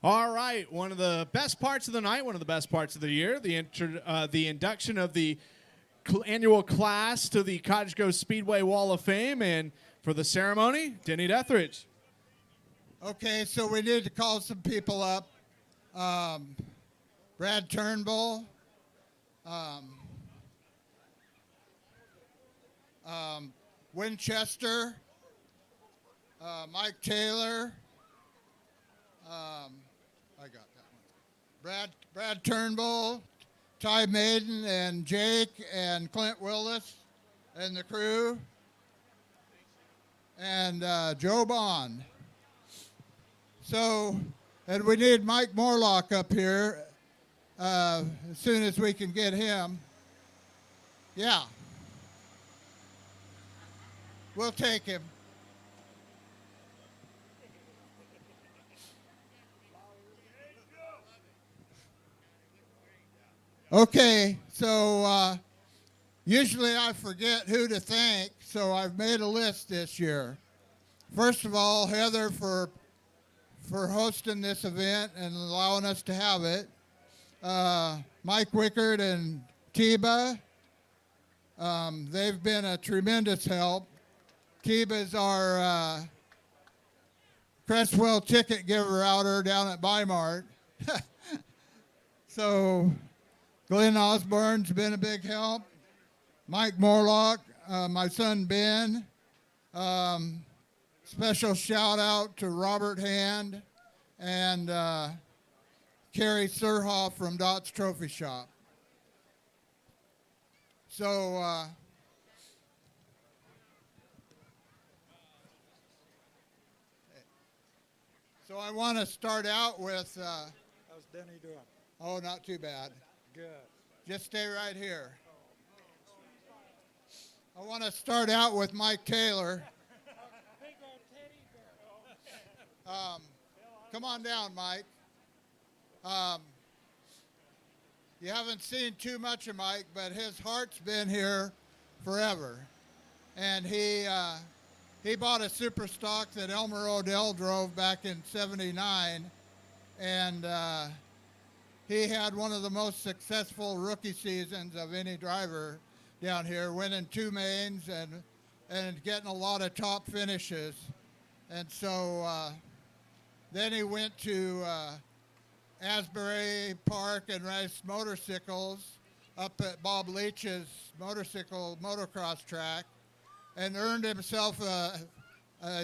All right, one of the best parts of the night, one of the best parts of the year, the induction of the annual class to the Cottage Grove Speedway Wall of Fame, and for the ceremony, Denny Deathridge. Okay, so we need to call some people up. Brad Turnbull, Winchester, Mike Taylor. I got that one. Brad Turnbull, Ty Maiden, and Jake, and Clint Willis, and the crew, and Joe Bond. So, and we need Mike Morlock up here as soon as we can get him. Yeah. We'll take him. Okay, so usually I forget who to thank, so I've made a list this year. First of all, Heather for hosting this event and allowing us to have it. Mike Wickard and Tiba, they've been a tremendous help. Tiba's our Crestwell ticket giver outer down at Bimart. So Glenn Osborne's been a big help. Mike Morlock, my son Ben. Special shout out to Robert Hand and Carrie Surhoff from Dot's Trophy Shop. So I want to start out with. How's Denny doing? Oh, not too bad. Good. Just stay right here. I want to start out with Mike Taylor. Come on down, Mike. You haven't seen too much of Mike, but his heart's been here forever. And he bought a super stock that Elmer Odell drove back in '79, and he had one of the most successful rookie seasons of any driver down here, winning 2 mains and getting a lot of top finishes. And so then he went to Asbury Park and raced motorcycles up at Bob Leach's motocross track and earned himself a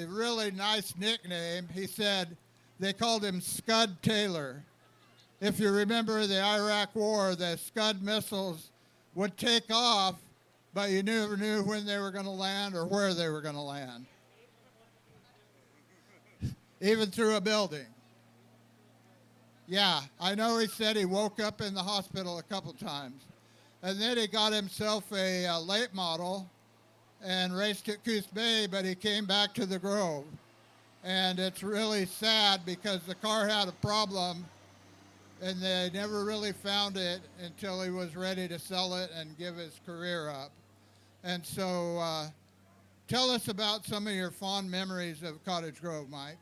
really nice nickname. He said they called him Scud Taylor. If you remember the Iraq War, the Scud missiles would take off, but you never knew when they were going to land or where they were going to land. Even through a building. Yeah, I know he said he woke up in the hospital a couple times. And then he got himself a late model and raced at Coos Bay, but he came back to the Grove. And it's really sad because the car had a problem and they never really found it until he was ready to sell it and give his career up. And so tell us about some of your fond memories of Cottage Grove, Mike.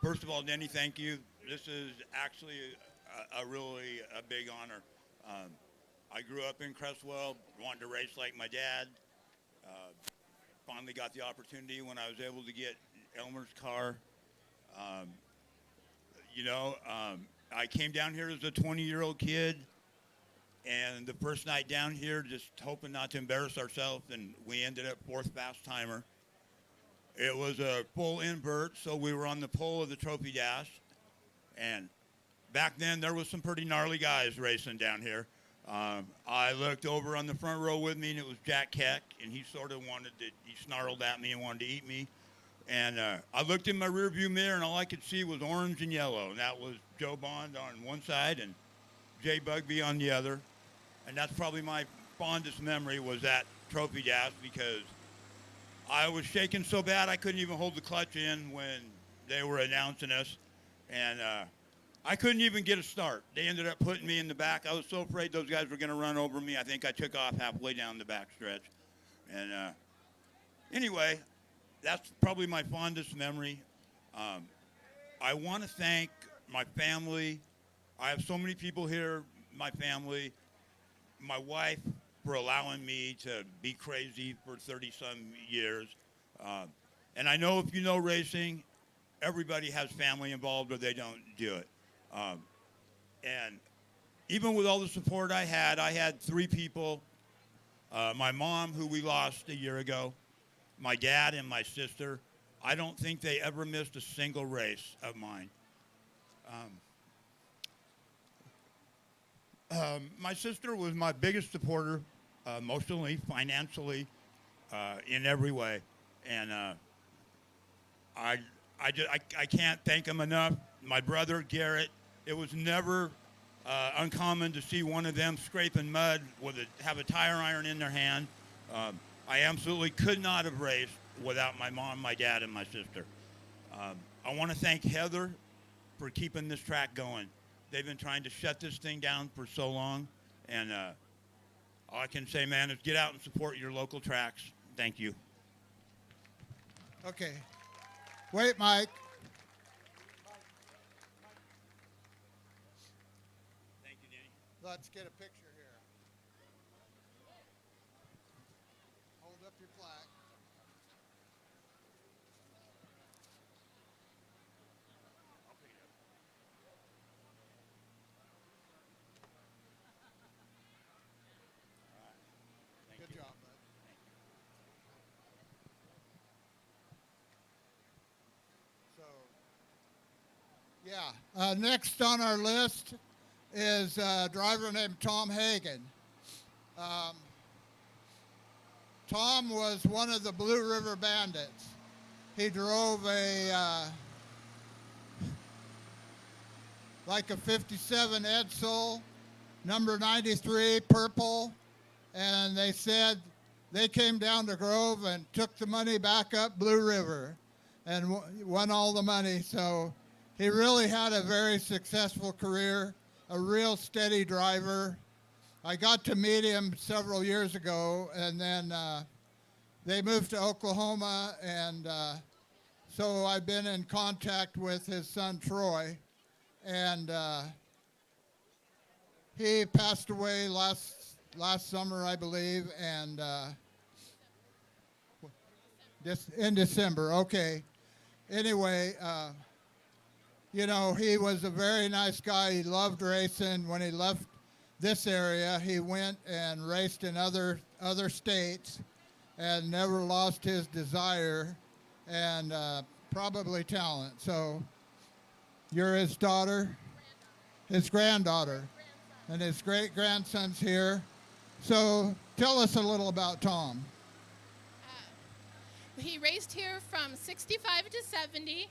First of all, Denny, thank you. This is actually a really big honor. I grew up in Crestwell, wanted to race like my dad. Finally got the opportunity when I was able to get Elmer's car. I came down here as a 20-year-old kid, and the first night down here, just hoping not to embarrass ourselves, and we ended up 4th fast timer. It was a full invert, so we were on the pole of the trophy dash. And back then, there was some pretty gnarly guys racing down here. I looked over on the front row with me, and it was Jack Keck, and he snarled at me and wanted to eat me. And I looked in my rearview mirror, and all I could see was orange and yellow. And that was Joe Bond on one side and Jay Bugby on the other. And that's probably my fondest memory was that trophy dash, because I was shaking so bad I couldn't even hold the clutch in when they were announcing us. And I couldn't even get a start. They ended up putting me in the back. I was so afraid those guys were going to run over me. I think I took off halfway down the back stretch. And anyway, that's probably my fondest memory. I want to thank my family. I have so many people here, my family, my wife for allowing me to be crazy for 30-some years. And I know if you know racing, everybody has family involved or they don't do it. And even with all the support I had 3 people. My mom, who we lost a year ago, my dad, and my sister. I don't think they ever missed a single race of mine. My sister was my biggest supporter, emotionally, financially, in every way. And I can't thank him enough. My brother, Garrett, it was never uncommon to see one of them scraping mud have a tire iron in their hand. I absolutely could not have raced without my mom, my dad, and my sister. I want to thank Heather for keeping this track going. They've been trying to shut this thing down for so long, and all I can say, man, is get out and support your local tracks. Thank you. Okay. Wait, Mike. Thank you, Danny. Let's get a picture here. Hold up your plaque. I'll pick it up. All right. Thank Good you. job, bud. So, yeah. Next on our list is a driver named Tom Hagen. Tom was one of the Blue River Bandits. He drove like a 57 Edsel, number 93, purple, and they said they came down to Grove and took the money back up Blue River and won all the money. So he really had a very successful career, a real steady driver. I got to meet him several years ago, and then they moved to Oklahoma, and so I've been in contact with his son Troy, and he passed away last summer, I believe, and in December. Okay. Anyway, you know, he was a very nice guy. He loved racing. When he left this area, he went and raced in other states and never lost his desire and probably talent. So you're his daughter, his granddaughter, and his great-grandson's here. So tell us a little about Tom. He raced here from 65 to 70,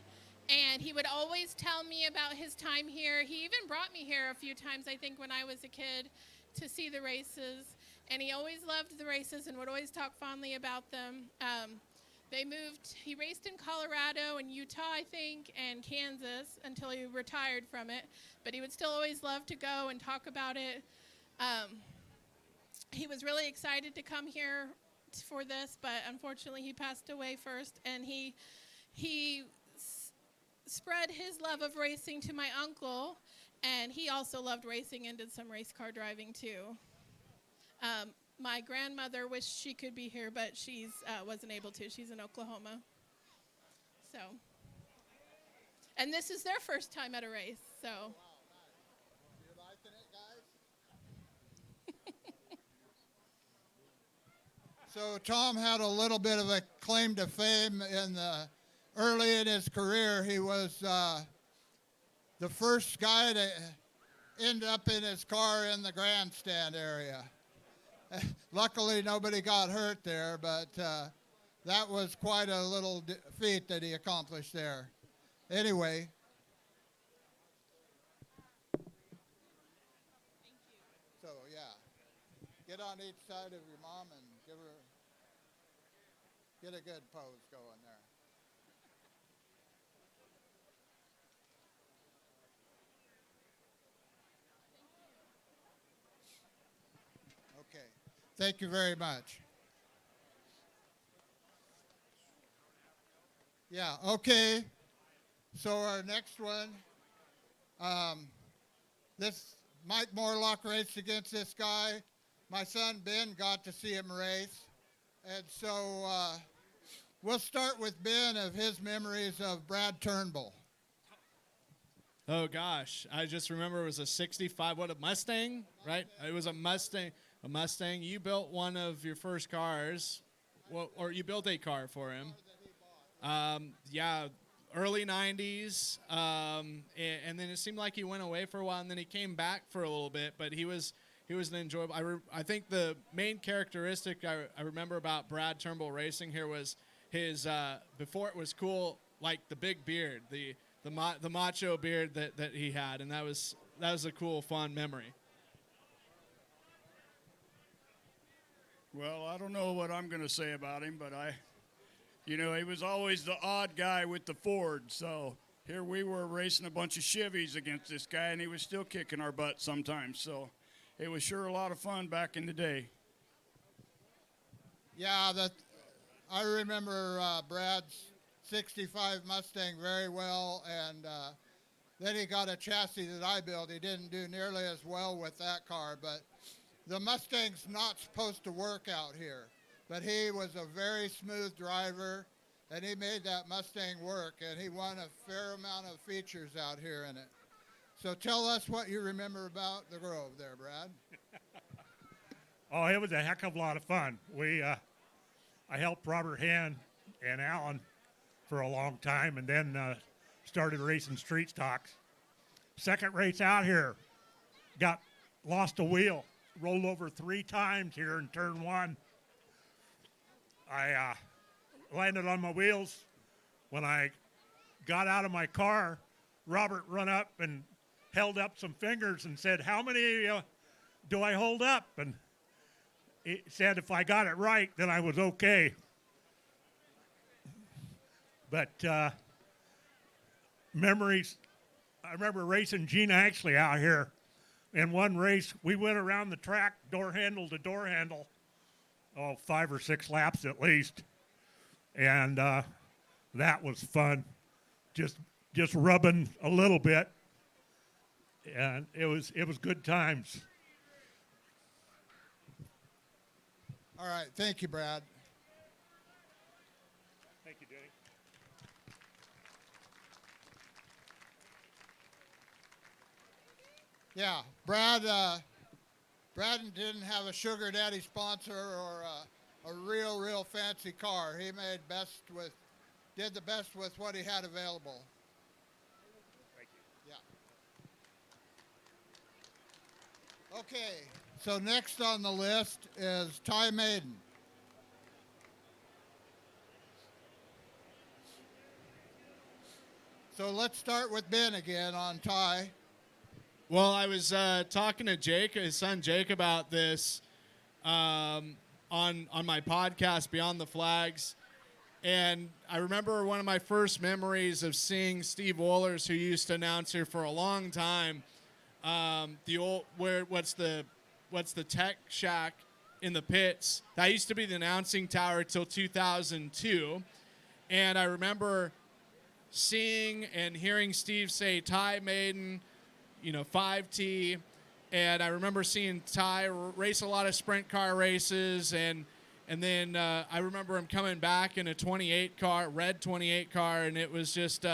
and he would always tell me about his time here. He even brought me here a few times, I think, when I was a kid to see the races. And he always loved the races and would always talk fondly about them. He raced in Colorado and Utah, I think, and Kansas until he retired from it. But he would still always love to go and talk about it. He was really excited to come here for this, but unfortunately he passed away first. And he spread his love of racing to my uncle, and he also loved racing and did some race car driving too. My grandmother wished she could be here, but she's wasn't able to. She's in Oklahoma. So, and this is their first time at a race. So. Wow, nice. You liking it, guys? So Tom had a little bit of a claim to fame early in his career. He was the first guy to end up in his car in the grandstand area. Luckily, nobody got hurt there, but that was quite a little feat that he accomplished there. Anyway. So, yeah. Get on each side of your mom and get a good pose going there. Okay. Thank you very much. Yeah, okay. So our next one, this Mike Morlock raced against this guy. My son Ben got to see him race. And so we'll start with Ben of his memories of Brad Turnbull. Oh gosh, I just remember it was a 65. What, a Mustang, right? It was a Mustang. A Mustang. You built one of your first cars, well, or you built a car for him. Yeah, early 90s. And then it seemed like he went away for a while, and then he came back for a little bit. But he was an enjoyable. I think the main characteristic I remember about Brad Turnbull racing here was his before it was cool, like the big beard, the macho beard that he had, and that was a cool, fun memory. Well, I don't know what I'm going to say about him, but he was always the odd guy with the Ford. So here we were racing a bunch of Chevys against this guy, and he was still kicking our butt sometimes. So it was sure a lot of fun back in the day. Yeah, I remember Brad's 65 Mustang very well, and then he got a chassis that I built. He didn't do nearly as well with that car, but the Mustang's not supposed to work out here. But he was a very smooth driver, and he made that Mustang work, and he won a fair amount of features out here in it. So tell us what you remember about the Grove there, Brad. Oh, it was a heck of a lot of fun. I helped Robert Hand and Alan for a long time, and then started racing street stocks. Second race out here, lost a wheel, rolled over 3 times here in turn 1. I landed on my wheels. When I got out of my car, Robert run up and held up some fingers and said, "How many do I hold up?" And he said if I got it right, then I was okay. But memories, I remember racing Gene Axley out here. In one race, we went around the track, door handle to door handle, 5 or 6 laps at least. And that was fun, just rubbing a little bit. And it was good times. All right, thank you, Brad. Thank you, Denny. Yeah, Brad didn't have a sugar daddy sponsor or a real fancy car. He did the best with what he had available. Thank you. Yeah. Okay, so next on the list is Ty Maiden. So let's start with Ben again on Ty. Well, I was talking to Jake, his son Jake, about this on my podcast, Beyond the Flags. And I remember one of my first memories of seeing Steve Wohlers, who used to announce here for a long time, what's the tech shack in the pits. That used to be the announcing tower till 2002. And I remember seeing and hearing Steve say Ty Maiden, 5T, and I remember seeing Ty race a lot of sprint car races, and then I remember him coming back in a 28 car, red 28 car, and it was just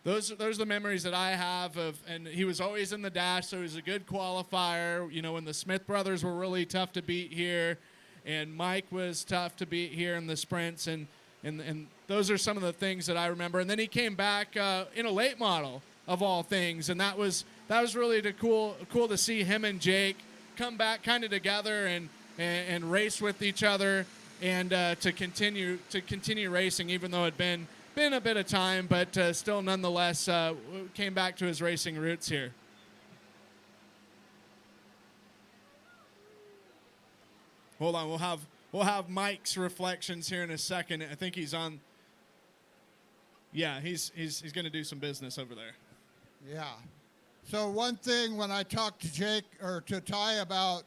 those are the memories that I have of, and he was always in the dash, so he was a good qualifier. When the Smith brothers were really tough to beat here, and Mike was tough to beat here in the sprints, and those are some of the things that I remember. And then he came back in a late model, of all things, and that was really cool to see him and Jake come back kind of together and race with each other, and to continue racing, even though it had been a bit of time, but still nonetheless came back to his racing roots here. Hold on, we'll have Mike's reflections here in a second. I think he's on. Yeah, he's going to do some business over there. Yeah. So one thing when I talked to Jake or to Ty about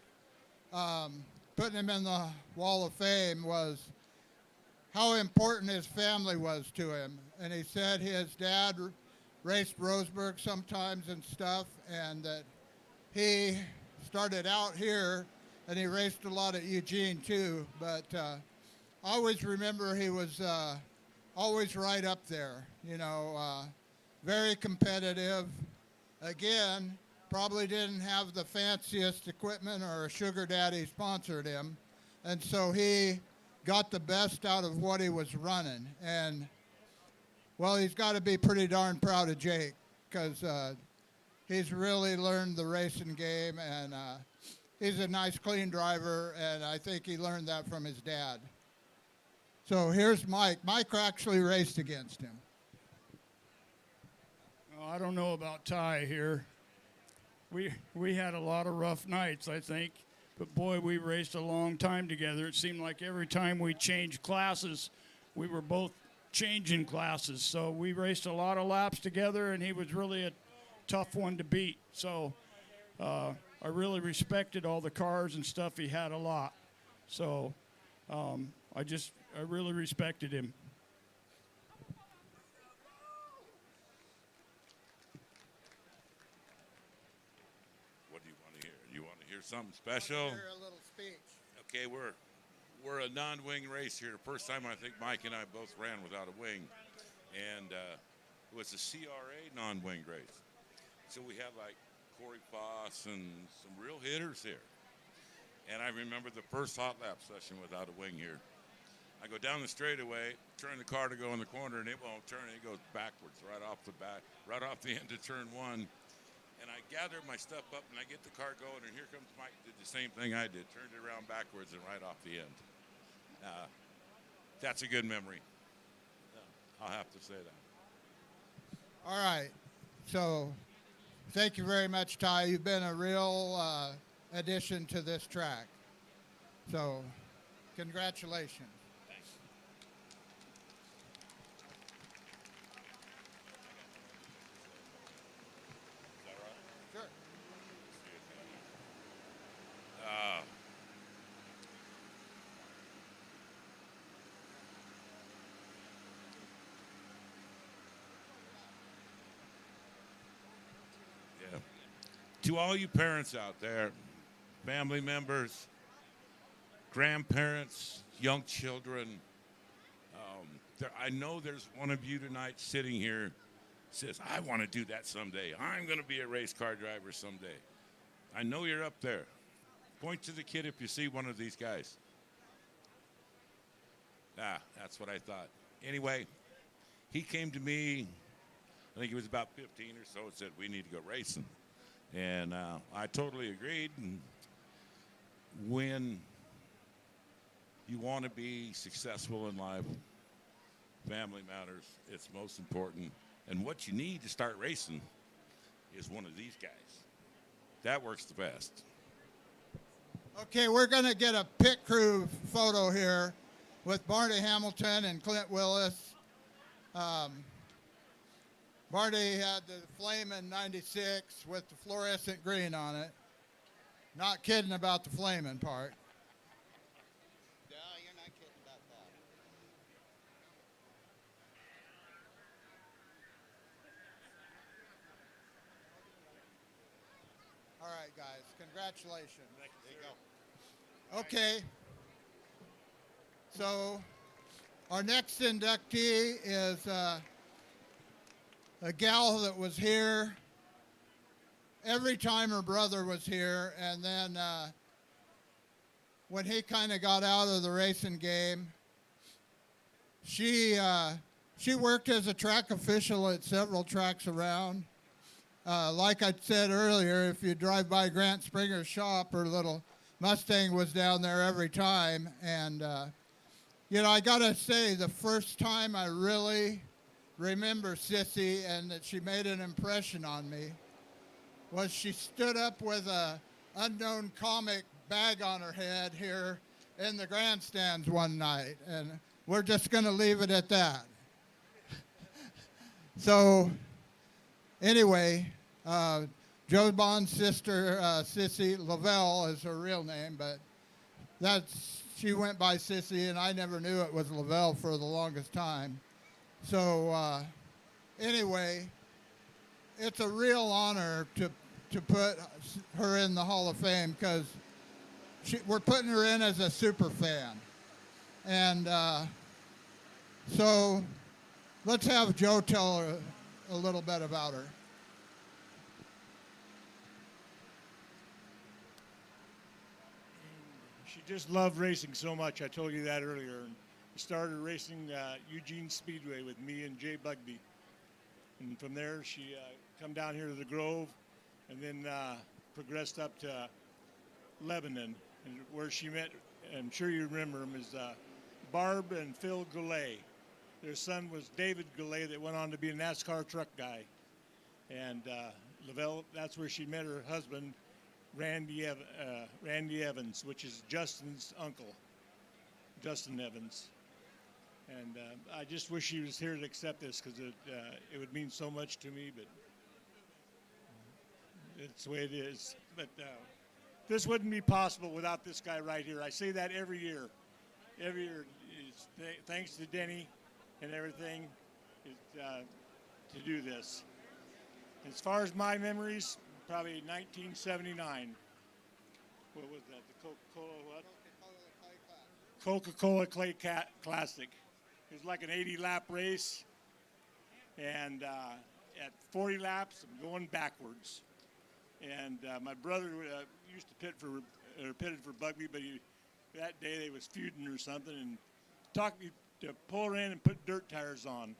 putting him in the Wall of Fame was how important his family was to him. and he said his dad raced Roseburg sometimes and stuff, and that he started out here, and he raced a lot at Eugene too, but I always remember he was always right up there, very competitive. Again, probably didn't have the fanciest equipment or a sugar daddy sponsored him, and so he got the best out of what he was running. And, well, he's got to be pretty darn proud of Jake, because he's really learned the racing game, and he's a nice, clean driver, and I think he learned that from his dad. So here's Mike. Mike actually raced against him. Oh, I don't know about Ty here. We had a lot of rough nights, I think. But boy, we raced a long time together. It seemed like every time we changed classes, we were both changing classes. So we raced a lot of laps together, and he was really a tough one to beat. So I really respected all the cars and stuff he had a lot. So I really respected him. What do you want to hear? You want to hear something special? Hear a little speech. Okay, we're a non-wing race here. The first time I think Mike and I both ran without a wing, and it was a CRA non-wing race. So we had like Corey Foss and some real hitters here. And I remember the first hot lap session without a wing here. I go down the straightaway, turn the car to go in the corner, and it won't turn. It goes backwards right off the end of turn one. And I gather my stuff up, and I get the car going, and here comes Mike, did the same thing I did, turned it around backwards and right off the end. That's a good memory. I'll have to say that. All right. So thank you very much, Ty. You've been a real addition to this track. So congratulations. Sure. Yeah. To all you parents out there, family members, grandparents, young children, I know there's one of you tonight sitting here says, I want to do that someday. I'm going to be a race car driver someday. I know you're up there. Point to the kid if you see one of these guys. That's what I thought. Anyway, he came to me, I think he was about 15 or so, and said, we need to go racing. And I totally agreed. And when you want to be successful in life, family matters. It's most important. And what you need to start racing is one of these guys. That works the best. Okay, we're going to get a pit crew photo here with Barney Hamilton and Clint Willis. Barney had the Flamin' 96 with the fluorescent green on it. Not kidding about the Flamin' part. No, you're not kidding about that. All right, guys, congratulations. There you go. Okay. So our next inductee is a gal that was here every time her brother was here, and then when he kind of got out of the racing game, she worked as a track official at several tracks around. Like I said earlier, if you drive by Grant Springer's shop, her little Mustang was down there every time. And, I got to say, the first time I really remember Sissy and that she made an impression on me was she stood up with a unknown comic bag on her head here in the grandstands one night. And we're just going to leave it at that. So, anyway, Joe Bond's sister, Sissy, Lavel is her real name, but she went by Sissy, and I never knew it was Lavel for the longest time. So anyway, it's a real honor to put her in the Hall of Fame because we're putting her in as a super fan. And so let's have Joe tell her a little bit about her. She just loved racing so much. I told you that earlier. And started racing Eugene Speedway with me and Jay Bugby. And from there, she come down here to the Grove and then progressed up to Lebanon, and where she met, I'm sure you remember them, is Barb and Phil Goulet. Their son was David Goulet that went on to be a NASCAR truck guy. And Lavel, that's where she met her husband, Randy Evans, which is Justin's uncle, Justin Evans. And I just wish she was here to accept this because it would mean so much to me, but it's the way it is. But this wouldn't be possible without this guy right here. I say that every year. Every year, thanks to Denny and everything to do this. As far as my memories, probably 1979. What was that? The Coca-Cola what? Coca-Cola Clay Classic. It was like an 80-lap race, and at 40 laps, I'm going backwards. And my brother used to pitted for Bugby, but that day they was feuding or something, and talked me to pull her in and put dirt tires on.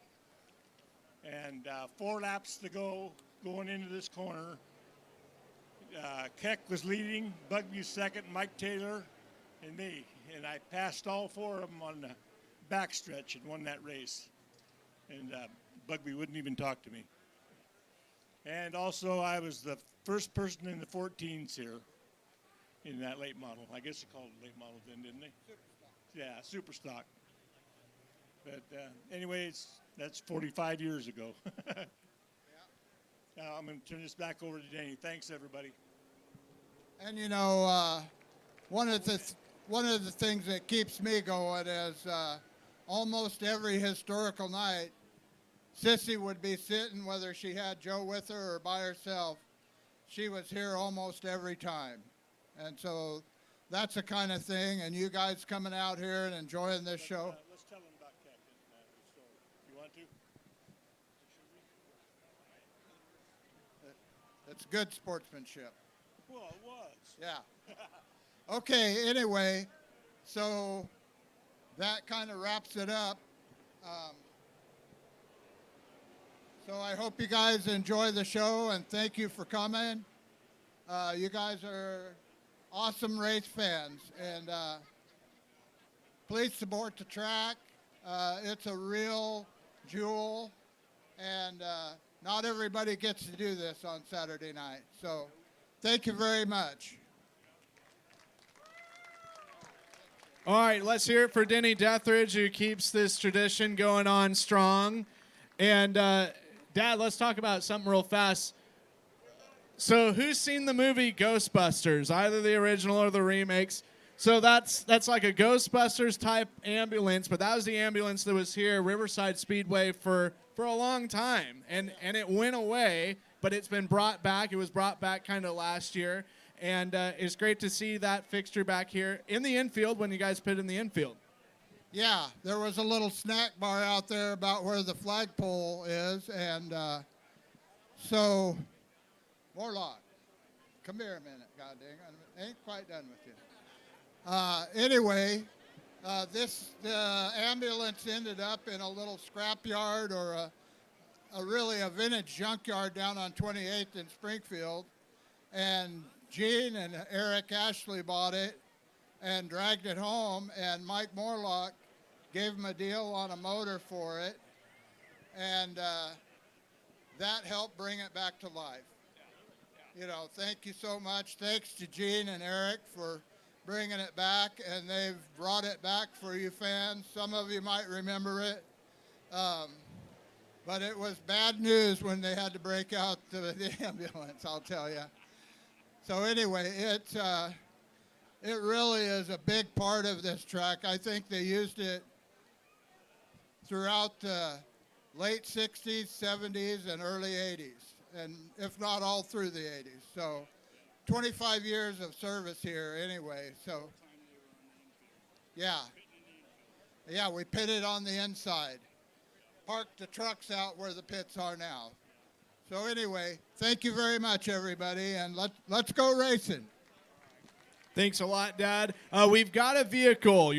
And 4 laps to go, going into this corner. Keck was leading, Bugby second, Mike Taylor, and me. And I passed all 4 of them on the backstretch and won that race. And Bugby wouldn't even talk to me. And also, I was the first person in the 14s here in that late model. I guess they called it late model then, didn't they? Super stock. Yeah, super stock. But anyways, that's 45 years ago. Now I'm going to turn this back over to Danny. Thanks, everybody. And you know, one of the things that keeps me going is almost every historical night, Sissy would be sitting, whether she had Joe with her or by herself. She was here almost every time. And so that's the kind of thing. And you guys coming out here and enjoying this show. Let's tell them about Keck and the story. You want to? It's good sportsmanship. Well, it was. Yeah. Okay, anyway, so that kind of wraps it up. So I hope you guys enjoy the show, and thank you for coming. You guys are awesome race fans, and please support the track. It's a real jewel, and not everybody gets to do this on Saturday night. So thank you very much. All right, let's hear it for Denny Dethridge, who keeps this tradition going on strong. And Dad, let's talk about something real fast. So who's seen the movie Ghostbusters, either the original or the remakes? So that's like a Ghostbusters type ambulance, but that was the ambulance that was here at Riverside Speedway for a long time. And it went away, but it's been brought back. It was brought back kind of last year. And it's great to see that fixture back here in the infield when you guys pit in the infield. Yeah, there was a little snack bar out there about where the flagpole is, and so, Morlock, come here a minute, God dang it. I ain't quite done with you. Anyway, the ambulance ended up in a little scrapyard or really a vintage junkyard down on 28th in Springfield, and Gene and Eric Ashley bought it and dragged it home, and Mike Morlock gave him a deal on a motor for it, and that helped bring it back to life. You know, thank you so much. Thanks to Gene and Eric for bringing it back, and they've brought it back for you fans. Some of you might remember it, but it was bad news when they had to break out the ambulance, I'll tell you. So anyway, it really is a big part of this track. I think they used it throughout the late 60s, 70s, and early 80s, and if not all through the 80s. So 25 years of service here anyway. So yeah, we pitted on the inside. Parked the trucks out where the pits are now. So anyway, thank you very much, everybody, and let's go racing. Thanks a lot, Dad. We've got a vehicle.